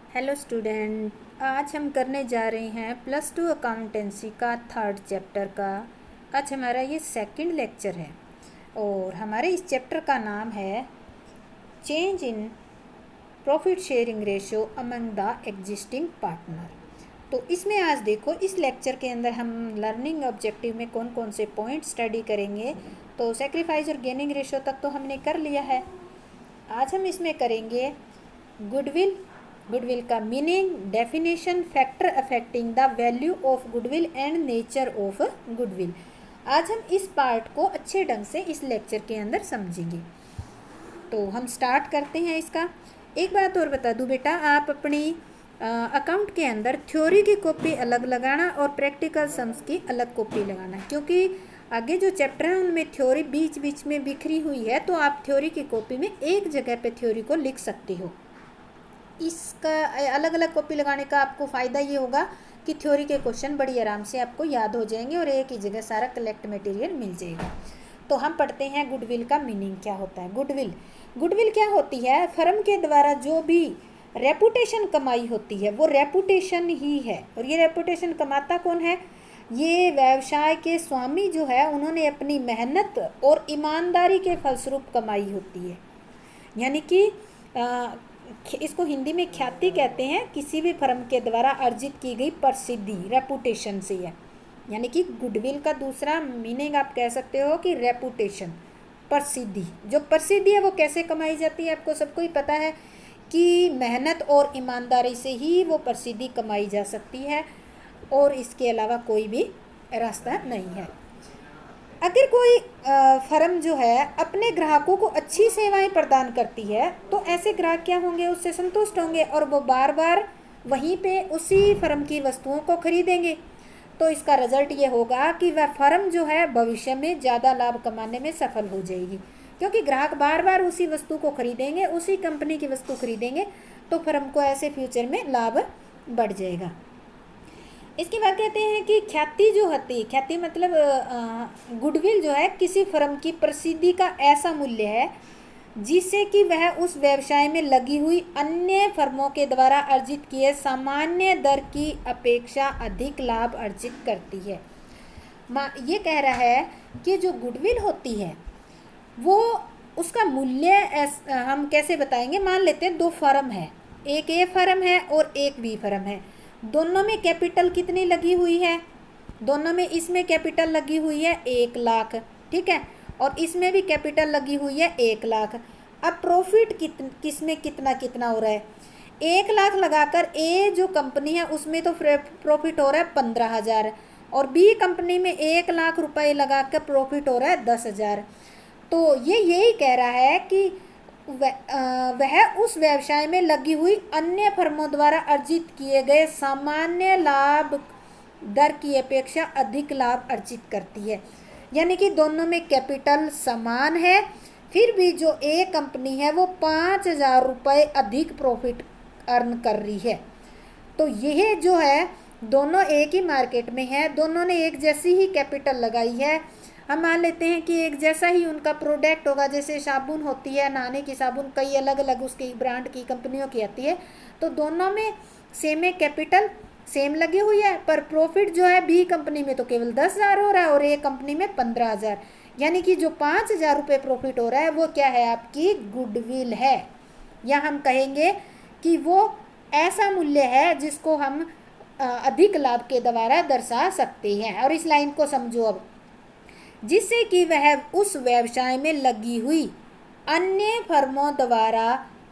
Hello student, आज हम करने जा रहे हैं +2 अकाउंटेंसी का 3rd चैप्टर का। आज हमारा ये 2nd लेक्चर है और हमारे इस चैप्टर का नाम है change in profit sharing ratio among the existing partner. तो इसमें आज देखो, इस लेक्चर के अंदर हम लर्निंग ऑब्जेक्टिव में कौन कौन से पॉइंट स्टडी करेंगे। तो सेक्रीफाइस और गेनिंग रेशियो तक तो हमने कर लिया है। आज हम इसमें करेंगे गुडविल का meaning, definition, factor affecting the value of goodwill and nature of goodwill. आज हम इस पार्ट को अच्छे ढंग से इस लेक्चर के अंदर समझेंगे। तो हम स्टार्ट करते हैं इसका। एक बात और बता दूं बेटा, आप अपनी अकाउंट के अंदर थ्योरी की कॉपी अलग लगाना और प्रैक्टिकल सम्स की अलग कॉपी लगाना, क्योंकि आगे जो चैप्टर है उनमें थ्योरी बीच बीच में बिखरी हुई है। तो आप थ्योरी की कॉपी में एक जगह पे थ्योरी को लिख सकते हो। इसका अलग अलग कॉपी लगाने का आपको फ़ायदा ये होगा कि थ्योरी के क्वेश्चन बड़ी आराम से आपको याद हो जाएंगे और एक ही जगह सारा कलेक्ट मटेरियल मिल जाएगा। तो हम पढ़ते हैं गुडविल का मीनिंग क्या होता है। गुडविल क्या होती है? फर्म के द्वारा जो भी रेपुटेशन कमाई होती है वो रेपुटेशन ही है। और ये रेपुटेशन कमाता कौन है? ये व्यवसाय के स्वामी जो है, उन्होंने अपनी मेहनत और ईमानदारी के फलस्वरूप कमाई होती है। यानी कि इसको हिंदी में ख्याति कहते हैं। किसी भी फर्म के द्वारा अर्जित की गई प्रसिद्धि रेपुटेशन से है। यानी कि गुडविल का दूसरा मीनिंग आप कह सकते हो कि रेपुटेशन, प्रसिद्धि। जो प्रसिद्धि है वो कैसे कमाई जाती है? आपको सबको ही पता है कि मेहनत और ईमानदारी से ही वो प्रसिद्धि कमाई जा सकती है और इसके अलावा कोई भी रास्ता नहीं है। अगर कोई फर्म जो है अपने ग्राहकों को अच्छी सेवाएं प्रदान करती है तो ऐसे ग्राहक क्या होंगे? उससे संतुष्ट होंगे और वो बार बार वहीं पे उसी फर्म की वस्तुओं को खरीदेंगे। तो इसका रिजल्ट ये होगा कि वह फर्म जो है भविष्य में ज़्यादा लाभ कमाने में सफल हो जाएगी, क्योंकि ग्राहक बार बार उसी वस्तु को खरीदेंगे, उसी कंपनी की वस्तु खरीदेंगे। तो फर्म को ऐसे फ्यूचर में लाभ बढ़ जाएगा। इसके बाद कहते हैं कि ख्याति जो होती है, ख्याति मतलब गुडविल जो है किसी फर्म की प्रसिद्धि का ऐसा मूल्य है जिससे कि वह उस व्यवसाय में लगी हुई अन्य फर्मों के द्वारा अर्जित किए सामान्य दर की अपेक्षा अधिक लाभ अर्जित करती है। ये कह रहा है कि जो गुडविल होती है वो उसका मूल्य हम कैसे बताएंगे? मान लेते हैं दो फर्म है, एक ए फर्म है और एक बी फर्म है। दोनों में कैपिटल कितनी लगी हुई है? दोनों में, इसमें कैपिटल लगी हुई है 1 लाख, ठीक है, और इसमें भी कैपिटल लगी हुई है 1 लाख। अब प्रॉफिट किसमें कितना कितना हो रहा है? 1 लाख लगाकर ए जो कंपनी है उसमें तो प्रॉफिट हो रहा है 15,000 और बी कंपनी में 1 लाख रुपए लगाकर प्रॉफिट हो रहा है 10,000। तो ये यही कह रहा है कि वह उस व्यवसाय में लगी हुई अन्य फर्मों द्वारा अर्जित किए गए सामान्य लाभ दर की अपेक्षा अधिक लाभ अर्जित करती है। यानी कि दोनों में कैपिटल समान है, फिर भी जो ए कंपनी है वो 5,000 रुपये अधिक प्रॉफिट अर्न कर रही है। तो यह जो है दोनों एक ही मार्केट में है, दोनों ने एक जैसी ही कैपिटल लगाई है। हम मान लेते हैं कि एक जैसा ही उनका प्रोडक्ट होगा। जैसे साबुन होती है, नहाने की साबुन कई अलग अलग उसकी ब्रांड की कंपनियों की आती है, तो दोनों में सेम है, कैपिटल सेम लगी हुई है, पर प्रॉफिट जो है बी कंपनी में तो केवल 10,000 हो रहा है और ए कंपनी में 15,000। यानी कि जो 5,000 रुपये प्रॉफिट हो रहा है वो क्या है? आपकी गुडविल है, या हम कहेंगे कि वो ऐसा मूल्य है जिसको हम अधिक लाभ के द्वारा दर्शा सकते हैं। और इस लाइन को समझो अब, जिससे कि वह उस व्यवसाय में लगी हुई अन्य फर्मों द्वारा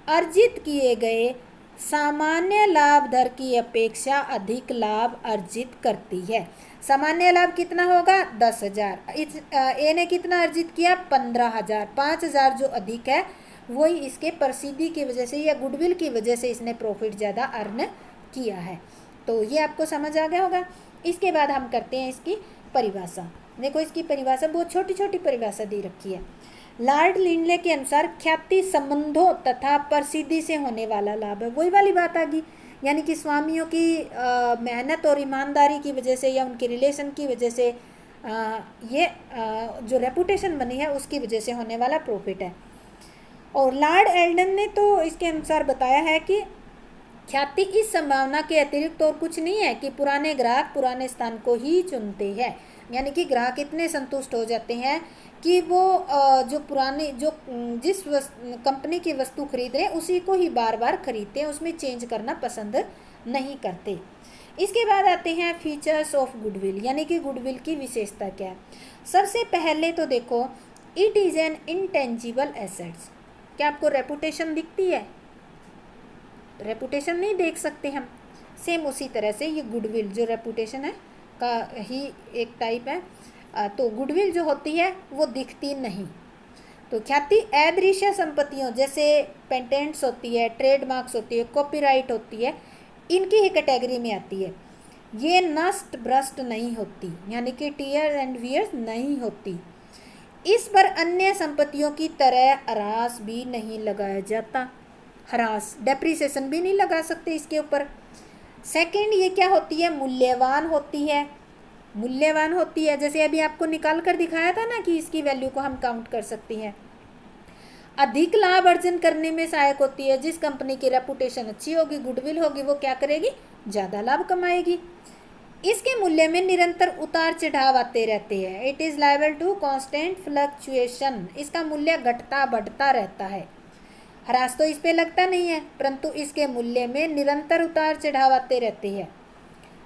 अर्जित किए गए सामान्य लाभ दर की अपेक्षा अधिक लाभ अर्जित करती है। सामान्य लाभ कितना होगा? 10,000। इस ए ने कितना अर्जित किया? 15,000। 5,000 जो अधिक है वही इसके प्रसिद्धि की वजह से या गुडविल की वजह से इसने प्रॉफिट ज़्यादा अर्न किया है। तो ये आपको समझ आ गया होगा। इसके बाद हम करते हैं इसकी परिभाषा। देखो, इसकी परिभाषा बहुत छोटी छोटी परिभाषा दी रखी है। लॉर्ड लिंडले के अनुसार ख्याति संबंधों तथा प्रसिद्धि से होने वाला लाभ है। वही वाली बात आ गई, यानी कि स्वामियों की मेहनत और ईमानदारी की वजह से या उनके रिलेशन की वजह से जो रेपुटेशन बनी है उसकी वजह से होने वाला प्रॉफिट है। और लॉर्ड एल्डन ने तो इसके अनुसार बताया है कि ख्याति इस संभावना के अतिरिक्त और कुछ नहीं है कि पुराने ग्राहक पुराने स्थान को ही चुनते हैं, यानी कि ग्राहक इतने संतुष्ट हो जाते हैं कि वो जो पुराने जो जिस कंपनी की वस्तु खरीद रहे हैं उसी को ही बार बार खरीदते हैं, उसमें चेंज करना पसंद नहीं करते। इसके बाद आते हैं फीचर्स ऑफ गुडविल, यानी कि गुडविल की विशेषता क्या है। सबसे पहले तो देखो, it is an intangible assets. क्या आपको रेपुटेशन दिखती है? रेपुटेशन नहीं देख सकते हम, सेम उसी तरह से ये गुडविल जो रेपुटेशन है का ही एक टाइप है। तो गुडविल जो होती है वो दिखती नहीं। तो ख्याति अदृश्य संपत्तियों जैसे पेटेंट्स होती है, ट्रेडमार्क्स होती है, कॉपीराइट होती है, इनकी ही कैटेगरी में आती है। ये नष्ट भ्रष्ट नहीं होती, यानी कि टीयर एंड वियर्स नहीं होती। इस पर अन्य संपत्तियों की तरह ह्रास भी नहीं लगाया जाता, ह्रास डेप्रिसिएशन भी नहीं लगा सकते इसके ऊपर। सेकंड, ये क्या होती है? मूल्यवान होती है। मूल्यवान होती है, जैसे अभी आपको निकाल कर दिखाया था ना कि इसकी वैल्यू को हम काउंट कर सकते हैं। अधिक लाभ अर्जन करने में सहायक होती है। जिस कंपनी की रेपुटेशन अच्छी होगी, गुडविल होगी, वो क्या करेगी? ज़्यादा लाभ कमाएगी। इसके मूल्य में निरंतर उतार चढ़ाव आते रहते हैं। It is liable to constant fluctuation. इसका मूल्य घटता बढ़ता रहता है। ह्रास तो इस पे लगता नहीं है, परंतु इसके मूल्य में निरंतर उतार चढ़ाव आते रहते हैं।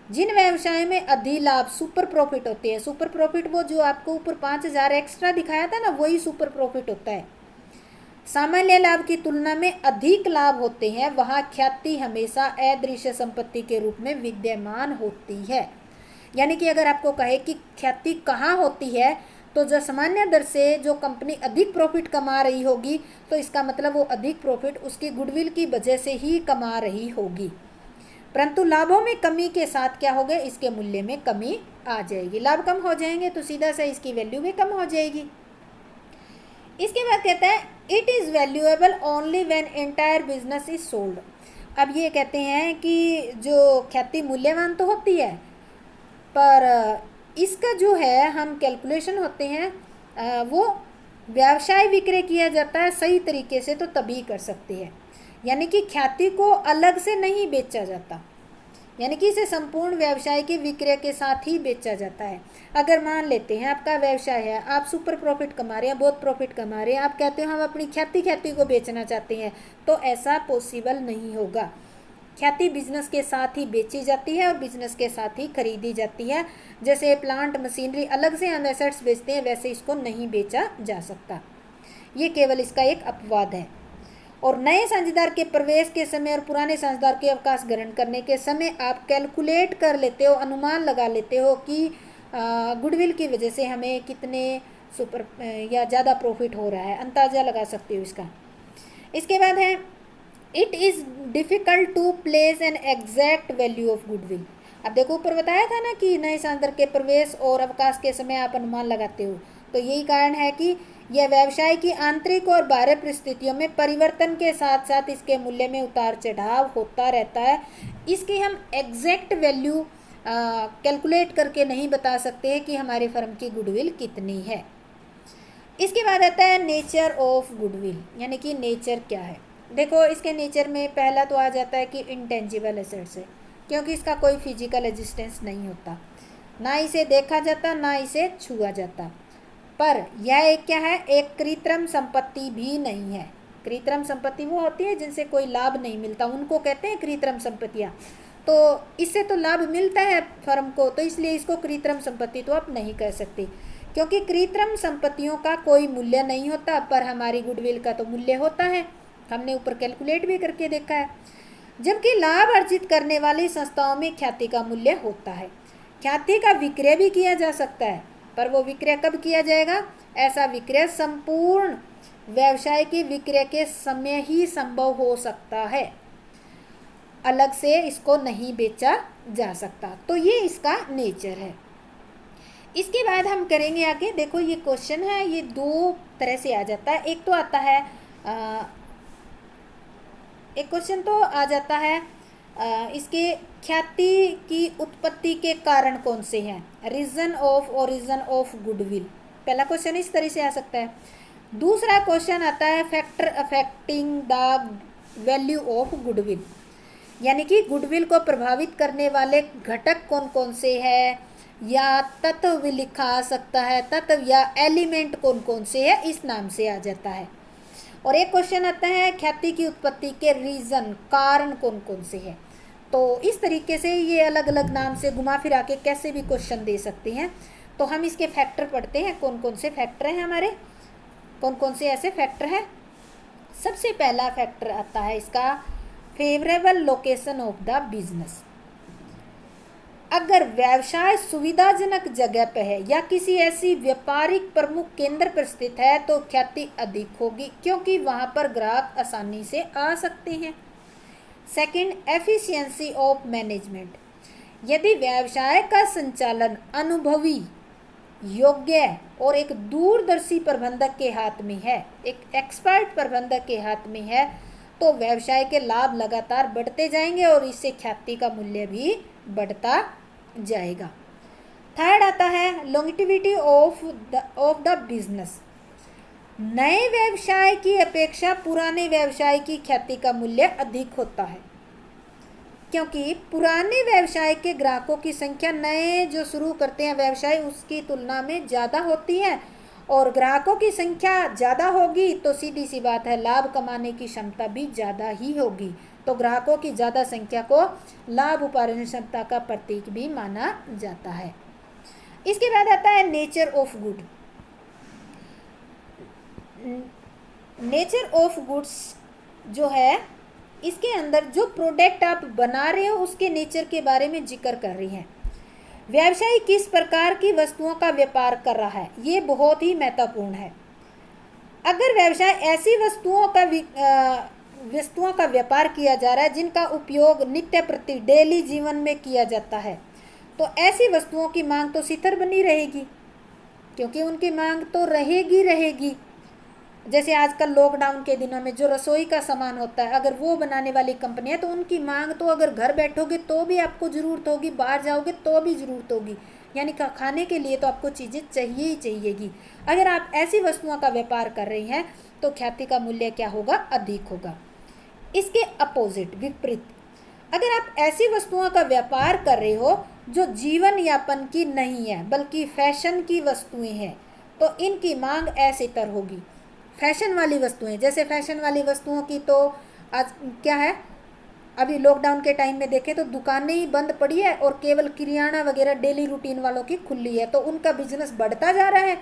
जिन व्यवसाय में अधिलाभ सुपर प्रॉफिट होते हैं, सुपर प्रॉफिट वो जो आपको ऊपर 5,000 एक्स्ट्रा दिखाया था ना, वही सुपर प्रॉफिट होता है। सामान्य लाभ की तुलना में अधिक लाभ होते हैं, वहाँ ख्याति हमेशा अदृश्य संपत्ति के रूप में विद्यमान होती है। यानी कि अगर आपको कहे कि ख्याति कहाँ होती है, तो जो सामान्य दर से जो कंपनी अधिक प्रॉफिट कमा रही होगी, तो इसका मतलब वो अधिक प्रॉफिट उसकी गुडविल की वजह से ही कमा रही होगी। परंतु लाभों में कमी के साथ क्या होगा? इसके मूल्य में कमी आ जाएगी। लाभ कम हो जाएंगे तो सीधा से इसकी वैल्यू भी कम हो जाएगी। इसके बाद कहता है it is valuable only when entire business is sold. अब ये कहते हैं कि जो ख्याति मूल्यवान तो होती है, पर इसका जो है हम कैलकुलेशन होते हैं वो व्यवसाय विक्रय किया जाता है सही तरीके से तो तभी कर सकते हैं। यानी कि ख्याति को अलग से नहीं बेचा जाता, यानी कि इसे संपूर्ण व्यवसाय के विक्रय के साथ ही बेचा जाता है। अगर मान लेते हैं आपका व्यवसाय है, आप सुपर प्रॉफिट कमा रहे हैं, बहुत प्रॉफिट कमा रहे हैं, आप कहते हो हम अपनी ख्याति को बेचना चाहते हैं, तो ऐसा पॉसिबल नहीं होगा। ख्याति बिजनेस के साथ ही बेची जाती है और बिजनेस के साथ ही खरीदी जाती है। जैसे प्लांट मशीनरी अलग से हम एसेट्स बेचते हैं, वैसे इसको नहीं बेचा जा सकता। ये केवल इसका एक अपवाद है। और नए साझेदार के प्रवेश के समय और पुराने साझेदार के अवकाश ग्रहण करने के समय आप कैलकुलेट कर लेते हो, अनुमान लगा लेते हो कि गुडविल की वजह से हमें कितने सुपर या ज़्यादा प्रॉफिट हो रहा है, अंदाज़ा लगा सकते हो इसका। इसके बाद है it is difficult to place an exact value of goodwill. अब देखो ऊपर बताया था ना कि नए साझेदार के प्रवेश और अवकाश के समय आप अनुमान लगाते हो, तो यही कारण है कि यह व्यवसाय की आंतरिक और बाहरी परिस्थितियों में परिवर्तन के साथ साथ इसके मूल्य में उतार चढ़ाव होता रहता है। इसकी हम एग्जैक्ट वैल्यू कैलकुलेट करके नहीं बता सकते हैं कि हमारे फर्म की गुडविल कितनी है। इसके बाद आता है नेचर ऑफ गुडविल, यानी कि नेचर क्या है। देखो इसके नेचर में पहला तो आ जाता है कि इंटेंजिबल एसेट्स है, क्योंकि इसका कोई फिजिकल एग्जिस्टेंस नहीं होता, ना इसे देखा जाता ना इसे छुआ जाता। पर यह एक क्या है? एक कृत्रिम संपत्ति भी नहीं है। कृत्रिम संपत्ति वो होती है जिनसे कोई लाभ नहीं मिलता, उनको कहते हैं कृत्रिम संपत्तियाँ। तो इससे तो लाभ मिलता है फर्म को, तो इसलिए इसको कृत्रिम संपत्ति तो आप नहीं कह सकते, क्योंकि कृत्रिम संपत्तियों का कोई मूल्य नहीं होता, पर हमारी गुडविल का तो मूल्य होता है। हमने ऊपर कैलकुलेट भी करके देखा है। जबकि लाभ अर्जित करने वाली संस्थाओं में ख्याति का मूल्य होता है। ख्याति का विक्रय भी किया जा सकता है, पर वो विक्रय कब किया जाएगा? ऐसा विक्रय संपूर्ण व्यवसाय के विक्रय के समय ही संभव हो सकता है, अलग से इसको नहीं बेचा जा सकता। तो ये इसका नेचर है। इसके बाद हम करेंगे आगे। देखो ये क्वेश्चन है, ये दो तरह से आ जाता है। एक तो आता है एक क्वेश्चन तो आ जाता है इसके ख्याति की उत्पत्ति के कारण कौन से हैं, reason of origin of goodwill. पहला क्वेश्चन इस तरह से आ सकता है। दूसरा क्वेश्चन आता है factor affecting the value of goodwill, यानी कि गुडविल को प्रभावित करने वाले घटक कौन कौन से हैं, या तत्व भी लिखा सकता है, तत्व या एलिमेंट कौन कौन से है, इस नाम से आ जाता है। और एक क्वेश्चन आता है ख्याति की उत्पत्ति के रीजन, कारण कौन कौन से हैं। तो इस तरीके से ये अलग अलग नाम से घुमा फिरा के कैसे भी क्वेश्चन दे सकते हैं। तो हम इसके फैक्टर पढ़ते हैं, कौन कौन से फैक्टर हैं हमारे, कौन कौन से ऐसे फैक्टर हैं। सबसे पहला फैक्टर आता है इसका favourable location of the business. अगर व्यवसाय सुविधाजनक जगह पर है या किसी ऐसी व्यापारिक प्रमुख केंद्र पर स्थित है तो ख्याति अधिक होगी, क्योंकि वहां पर ग्राहक आसानी से आ सकते हैं। Second, efficiency of management. यदि व्यवसाय का संचालन अनुभवी, योग्य और एक दूरदर्शी प्रबंधक के हाथ में है, एक एक्सपर्ट प्रबंधक के हाथ में है, तो व्यवसाय के लाभ लगातार बढ़ते जाएंगे और इससे ख्याति का मूल्य भी बढ़ता जाएगा। थर्ड आता है लॉन्गेटिविटी ऑफ द बिजनेस। नए व्यवसाय की अपेक्षा पुराने व्यवसाय की ख्याति का मूल्य अधिक होता है, क्योंकि पुराने व्यवसाय के ग्राहकों की संख्या नए जो शुरू करते हैं व्यवसाय उसकी तुलना में ज़्यादा होती है, और ग्राहकों की संख्या ज़्यादा होगी तो सीधी सी बात है लाभ कमाने की क्षमता भी ज़्यादा ही होगी। तो ग्राहकों की ज़्यादा संख्या को लाभ उपार्जन क्षमता का प्रतीक भी माना जाता है। इसके बाद आता है nature of good. Nature of goods जो है इसके अंदर जो प्रोडक्ट आप बना रहे हो उसके नेचर के बारे में जिक्र कर रही हैं। व्यवसायी किस प्रकार की वस्तुओं का व्यापार कर रहा है, ये बहुत ही महत्वपूर्ण है। अगर व्यवसाय ऐसी वस्तुओं का व्यापार किया जा रहा है जिनका उपयोग नित्य प्रति डेली जीवन में किया जाता है, तो ऐसी वस्तुओं की मांग तो स्थिर बनी रहेगी, क्योंकि उनकी मांग तो रहेगी। जैसे आजकल लॉकडाउन के दिनों में जो रसोई का सामान होता है, अगर वो बनाने वाली कंपनी है तो उनकी मांग तो अगर घर बैठोगे तो भी आपको ज़रूरत होगी, बाहर जाओगे तो भी ज़रूरत होगी, यानी खाने के लिए तो आपको चीज़ें चाहिए ही चाहिएगी। अगर आप ऐसी वस्तुओं का व्यापार कर रही हैं तो ख्याति का मूल्य क्या होगा, अधिक होगा। इसके अपोजिट, विपरीत, अगर आप ऐसी वस्तुओं का व्यापार कर रहे हो जो जीवन यापन की नहीं है बल्कि फैशन की वस्तुएं हैं, तो इनकी मांग अस्थिर होगी। फैशन वाली वस्तुएं, जैसे फैशन वाली वस्तुओं की तो आज क्या है, अभी लॉकडाउन के टाइम में देखें तो दुकानें ही बंद पड़ी है और केवल किराना वगैरह डेली रूटीन वालों की खुली है, तो उनका बिजनेस बढ़ता जा रहा है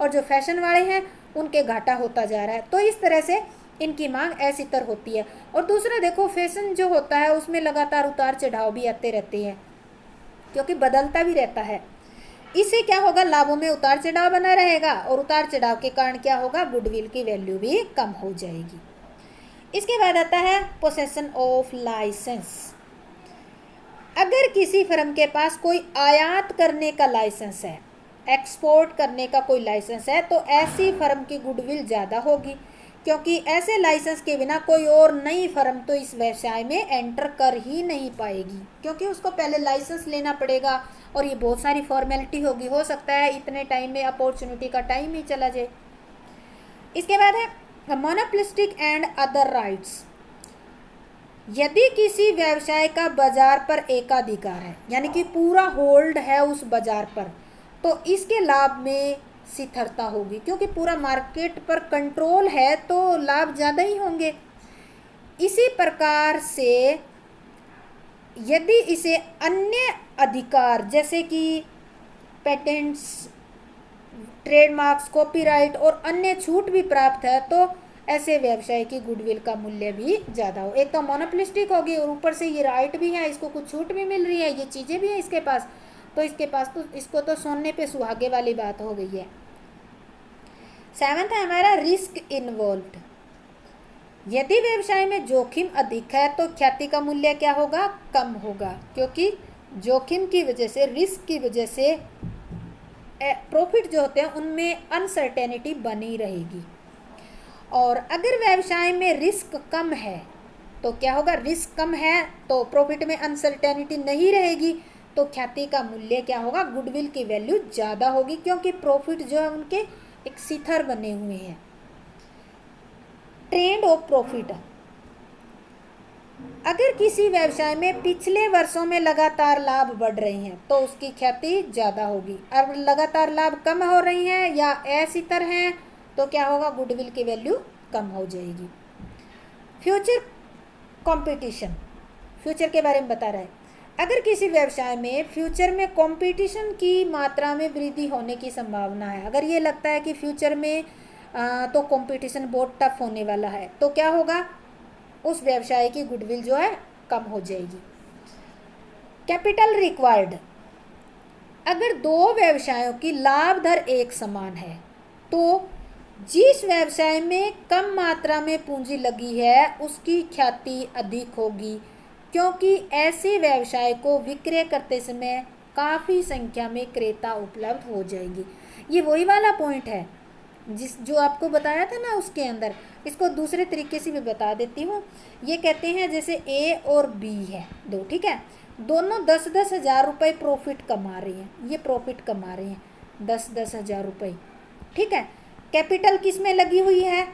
और जो फैशन वाले हैं उनके घाटा होता जा रहा है। तो इस तरह से इनकी मांग अस्थिर होती है। और दूसरा देखो, फैशन जो होता है उसमें लगातार उतार चढ़ाव भी आते रहते हैं, क्योंकि बदलता भी रहता है। इससे क्या होगा, लाभों में उतार चढ़ाव बना रहेगा और उतार चढ़ाव के कारण क्या होगा, गुडविल की वैल्यू भी कम हो जाएगी। इसके बाद आता है पोसेशन ऑफ लाइसेंस। अगर किसी फर्म के पास कोई आयात करने का लाइसेंस है, एक्सपोर्ट करने का कोई लाइसेंस है, तो ऐसी फर्म की गुडविल ज़्यादा होगी, क्योंकि ऐसे लाइसेंस के बिना कोई और नई फर्म तो इस व्यवसाय में एंटर कर ही नहीं पाएगी, क्योंकि उसको पहले लाइसेंस लेना पड़ेगा और ये बहुत सारी फॉर्मेलिटी होगी। हो सकता है इतने टाइम में अपॉर्चुनिटी का टाइम ही चला जाए। इसके बाद है मोनोपोलिस्टिक एंड अदर राइट्स। यदि किसी व्यवसाय का बाजार पर एकाधिकार है, यानी कि पूरा होल्ड है उस बाजार पर, तो इसके लाभ में स्थिरता होगी, क्योंकि पूरा मार्केट पर कंट्रोल है तो लाभ ज़्यादा ही होंगे। इसी प्रकार से यदि इसे अन्य अधिकार जैसे कि पेटेंट्स, ट्रेडमार्क्स, कॉपीराइट और अन्य छूट भी प्राप्त है, तो ऐसे व्यवसाय की गुडविल का मूल्य भी ज़्यादा हो। एक तो मोनोपोलिस्टिक होगी और ऊपर से ये राइट भी है, इसको कुछ छूट भी मिल रही है, ये चीज़ें भी हैं इसके पास, तो इसको तो सोने पे सुहागे वाली बात हो गई है। 7th है हमारा रिस्क इन्वॉल्व्ड। यदि व्यवसाय में जोखिम अधिक है तो ख्याति का मूल्य क्या होगा, कम होगा, क्योंकि जोखिम की वजह से, रिस्क की वजह से प्रॉफिट जो होते हैं उनमें अनसर्टेनिटी बनी रहेगी। और अगर व्यवसाय में रिस्क कम है तो क्या होगा, रिस्क कम है तो प्रॉफिट में अनसर्टेनिटी नहीं रहेगी, तो ख्याति का मूल्य क्या होगा, गुडविल की वैल्यू ज़्यादा होगी, क्योंकि प्रॉफिट जो है उनके एक शिखर बने हुए हैं। Trend of profit. अगर किसी व्यवसाय में पिछले वर्षों में लगातार लाभ बढ़ रहे हैं तो उसकी ख्याति ज़्यादा होगी। और लगातार लाभ कम हो रही हैं या अस्थिर हैं तो क्या होगा, गुडविल की वैल्यू कम हो जाएगी। फ्यूचर कंपटीशन, फ्यूचर के बारे में बता रहा है। अगर किसी व्यवसाय में फ्यूचर में कंपटीशन की मात्रा में वृद्धि होने की संभावना है, अगर ये लगता है कि फ्यूचर में तो कंपटीशन बहुत टफ होने वाला है, तो क्या होगा, उस व्यवसाय की गुडविल जो है कम हो जाएगी। कैपिटल रिक्वायर्ड, अगर दो व्यवसायों की लाभ दर एक समान है तो जिस व्यवसाय में कम मात्रा में पूंजी लगी है उसकी ख्याति अधिक होगी, क्योंकि ऐसे व्यवसाय को विक्रय करते समय काफ़ी संख्या में क्रेता उपलब्ध हो जाएंगे। ये वही वाला पॉइंट है जो आपको बताया था ना उसके अंदर। इसको दूसरे तरीके से भी बता देती हूँ। ये कहते हैं जैसे ए और बी है दो, ठीक है, दोनों 10-10 हज़ार रुपये प्रॉफिट कमा रहे हैं, ये प्रॉफिट कमा रहे हैं 10-10 हज़ार रुपये, ठीक है। कैपिटल किस में लगी हुई है,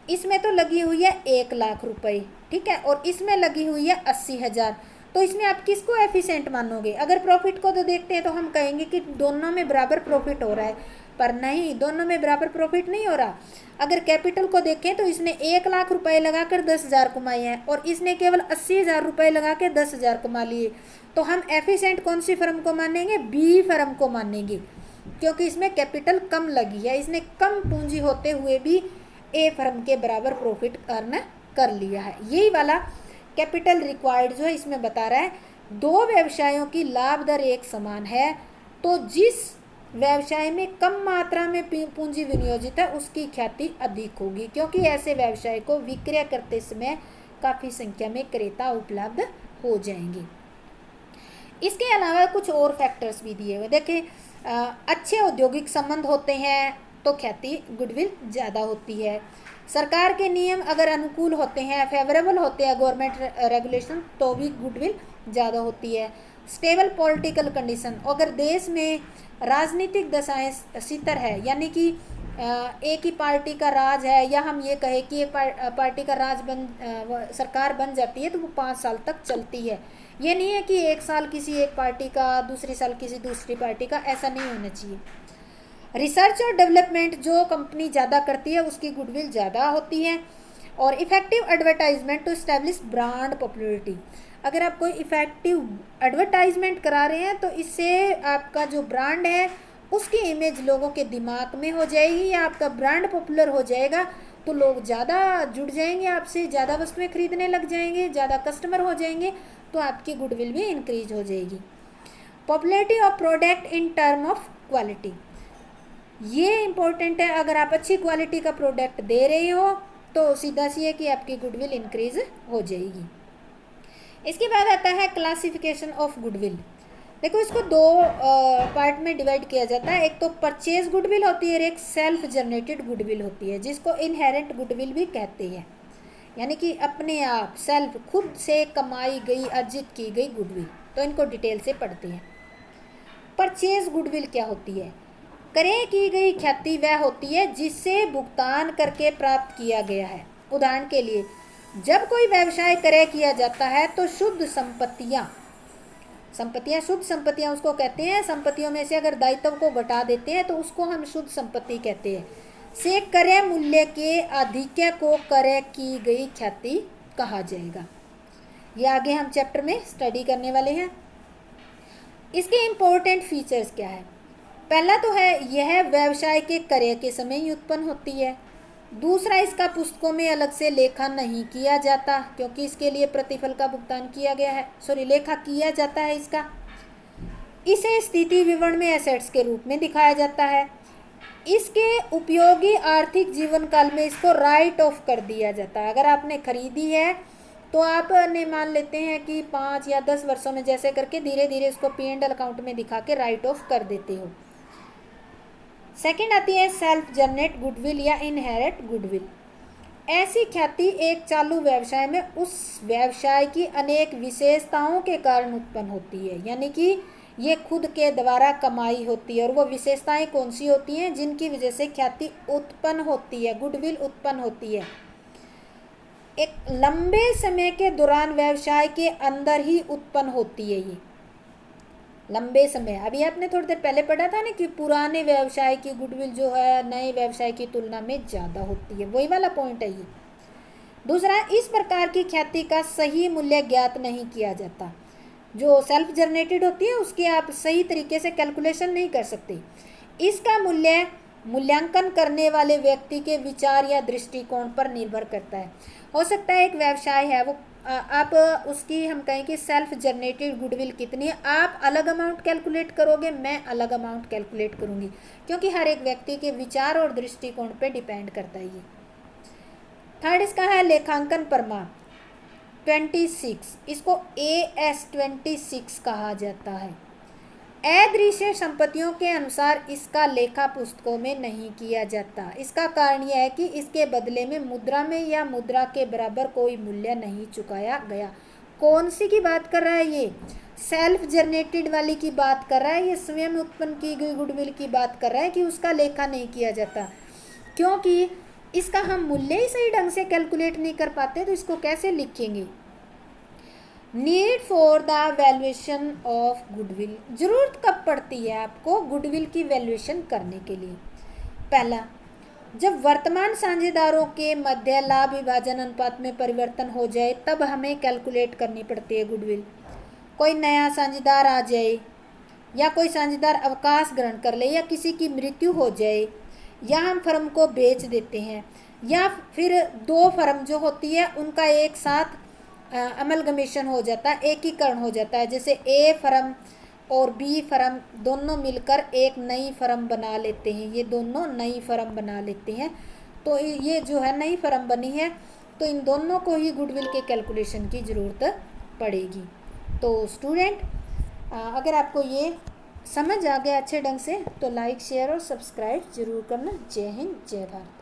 इसमें तो लगी हुई है 1 लाख रुपए, ठीक है, और इसमें लगी हुई है 80,000। तो इसमें आप किसको एफिशिएंट मानोगे? अगर प्रॉफिट को तो देखते हैं तो हम कहेंगे कि दोनों में बराबर प्रॉफिट हो रहा है, पर नहीं, दोनों में बराबर प्रॉफिट नहीं हो रहा। अगर कैपिटल को देखें तो इसने 1 लाख रुपए लगाकर 10,000 कमाए हैं और इसने केवल 80,000 रुपये लगा के 10,000 कमा लिए। तो हम एफिशिएंट कौन सी फर्म को मानेंगे? बी फर्म को मानेंगे, क्योंकि इसमें कैपिटल कम लगी है, इसने कम पूंजी होते हुए भी ए फर्म के बराबर प्रॉफिट अर्न कर लिया है। यही वाला कैपिटल रिक्वायर्ड जो है इसमें बता रहा है, दो व्यवसायों की लाभ दर एक समान है तो जिस व्यवसाय में कम मात्रा में पूंजी विनियोजित है उसकी ख्याति अधिक होगी, क्योंकि ऐसे व्यवसाय को विक्रय करते समय काफ़ी संख्या में क्रेता उपलब्ध हो जाएंगे। इसके अलावा कुछ और फैक्टर्स भी दिए हुए देखिए, अच्छे औद्योगिक संबंध होते हैं तो ख्याति गुडविल ज़्यादा होती है। सरकार के नियम अगर अनुकूल होते हैं, फेवरेबल होते हैं गवर्नमेंट रेगुलेशन, तो भी गुडविल ज़्यादा होती है। स्टेबल पॉलिटिकल कंडीशन, अगर देश में राजनीतिक दशाएं स्थिर है, यानी कि एक ही पार्टी का राज है, या हम ये कहें कि एक पार्टी का राज सरकार बन जाती है तो वो 5 साल तक चलती है। ये नहीं है कि एक साल किसी एक पार्टी का, दूसरी साल किसी दूसरी पार्टी का, ऐसा नहीं होना चाहिए। रिसर्च और डेवलपमेंट जो कंपनी ज़्यादा करती है उसकी गुडविल ज़्यादा होती है। और effective advertisement to establish brand popularity, अगर आप कोई इफ़ेक्टिव एडवर्टाइजमेंट करा रहे हैं तो इससे आपका जो ब्रांड है उसकी इमेज लोगों के दिमाग में हो जाएगी, या आपका ब्रांड पॉपुलर हो जाएगा तो लोग ज़्यादा जुड़ जाएंगे आपसे, ज़्यादा वस्तुएं खरीदने लग जाएंगे, ज़्यादा कस्टमर हो जाएंगे, तो आपकी गुडविल भी इंक्रीज हो जाएगी। Popularity of product in term of quality, ये इम्पोर्टेंट है। अगर आप अच्छी क्वालिटी का प्रोडक्ट दे रहे हो तो सीधा सी है कि आपकी गुडविल इंक्रीज हो जाएगी। इसके बाद आता है क्लासिफिकेशन ऑफ गुडविल। देखो इसको दो पार्ट में डिवाइड किया जाता है, एक तो परचेज गुडविल होती है और एक सेल्फ जनरेटेड गुडविल होती है, जिसको इनहेरेंट गुडविल भी कहते हैं, यानी कि अपने आप सेल्फ खुद से कमाई गई, अर्जित की गई गुडविल। तो इनको डिटेल से पढ़ते हैं। परचेज गुडविल क्या होती है? क्रय की गई ख्याति वह होती है जिससे भुगतान करके प्राप्त किया गया है। उदाहरण के लिए जब कोई व्यवसाय क्रय किया जाता है तो शुद्ध संपत्तियां शुद्ध संपत्तियां उसको कहते हैं। संपत्तियों में से अगर दायित्व को घटा देते हैं तो उसको हम शुद्ध संपत्ति कहते हैं। से क्रय मूल्य के आधिक्य को क्रय की गई ख्याति कहा जाएगा। ये आगे हम चैप्टर में स्टडी करने वाले हैं। इसके इम्पोर्टेंट फीचर्स क्या है? पहला तो है यह व्यवसाय के क्रय के समय ही उत्पन्न होती है। दूसरा, इसका पुस्तकों में अलग से लेखा नहीं किया जाता क्योंकि इसके लिए प्रतिफल का भुगतान किया गया है, लेखा किया जाता है इसका। इसे स्थिति विवरण में एसेट्स के रूप में दिखाया जाता है। इसके उपयोगी आर्थिक जीवन काल में इसको राइट ऑफ कर दिया जाता है। अगर आपने खरीदी है तो आपने मान लेते हैं कि 5 या 10 वर्षों में जैसे करके धीरे धीरे इसको P&L अकाउंट में दिखा के राइट ऑफ कर देते हो। सेकंड आती है सेल्फ जनरेट गुडविल या इनहेरिट गुडविल। ऐसी ख्याति एक चालू व्यवसाय में उस व्यवसाय की अनेक विशेषताओं के कारण उत्पन्न होती है, यानी कि ये खुद के द्वारा कमाई होती है। और वो विशेषताएं कौन सी होती हैं जिनकी वजह से ख्याति उत्पन्न होती है, गुडविल उत्पन्न होती है? एक लंबे समय के दौरान व्यवसाय के अंदर ही उत्पन्न होती है। ये लंबे समय, अभी आपने थोड़ी देर पहले पढ़ा था ना कि पुराने व्यवसाय की गुडविल जो है नए व्यवसाय की तुलना में ज़्यादा होती है, वही वाला पॉइंट है ये। दूसरा, इस प्रकार की ख्याति का सही मूल्य ज्ञात नहीं किया जाता। जो सेल्फ जनरेटेड होती है उसकी आप सही तरीके से कैलकुलेशन नहीं कर सकते। इसका मूल्यांकन करने वाले व्यक्ति के विचार या दृष्टिकोण पर निर्भर करता है। हो सकता है एक व्यवसाय है वो आप उसकी हम कहें कि सेल्फ जनरेटेड गुडविल कितनी है, आप अलग अमाउंट कैलकुलेट करोगे, मैं अलग अमाउंट कैलकुलेट करूँगी, क्योंकि हर एक व्यक्ति के विचार और दृष्टिकोण पे डिपेंड करता है ये। थर्ड इसका है लेखांकन प्रमाण 26, इसको AS-26 कहा जाता है। अदृश्य संपत्तियों के अनुसार इसका लेखा पुस्तकों में नहीं किया जाता। इसका कारण यह है कि इसके बदले में मुद्रा में या मुद्रा के बराबर कोई मूल्य नहीं चुकाया गया। कौन सी की बात कर रहा है ये? सेल्फ जनरेटेड वाली की बात कर रहा है, ये स्वयं उत्पन्न की गई गुडविल की बात कर रहा है कि उसका लेखा नहीं किया जाता, क्योंकि इसका हम मूल्य ही सही ढंग से कैलकुलेट नहीं कर पाते, तो इसको कैसे लिखेंगे? Need for the valuation of goodwill, जरूरत कब पड़ती है आपको गुडविल की वैल्यूएशन करने के लिए? पहला, जब वर्तमान साझेदारों के मध्य लाभ विभाजन अनुपात में परिवर्तन हो जाए तब हमें कैलकुलेट करनी पड़ती है गुडविल। कोई नया साझेदार आ जाए, या कोई साझेदार अवकाश ग्रहण कर ले, या किसी की मृत्यु हो जाए, या हम फर्म को बेच देते हैं, या फिर दो फर्म जो होती है उनका एक साथ अमलगमेशन हो जाता है, एकीकरण हो जाता है, जैसे ए फर्म और बी फर्म दोनों मिलकर एक नई फर्म बना लेते हैं, ये दोनों नई फर्म बना लेते हैं, तो ये जो है नई फर्म बनी है, तो इन दोनों को ही गुडविल के कैलकुलेशन की ज़रूरत पड़ेगी। तो स्टूडेंट, अगर आपको ये समझ आ गया अच्छे ढंग से तो लाइक शेयर और सब्सक्राइब जरूर करना। जय हिंद, जय भारत।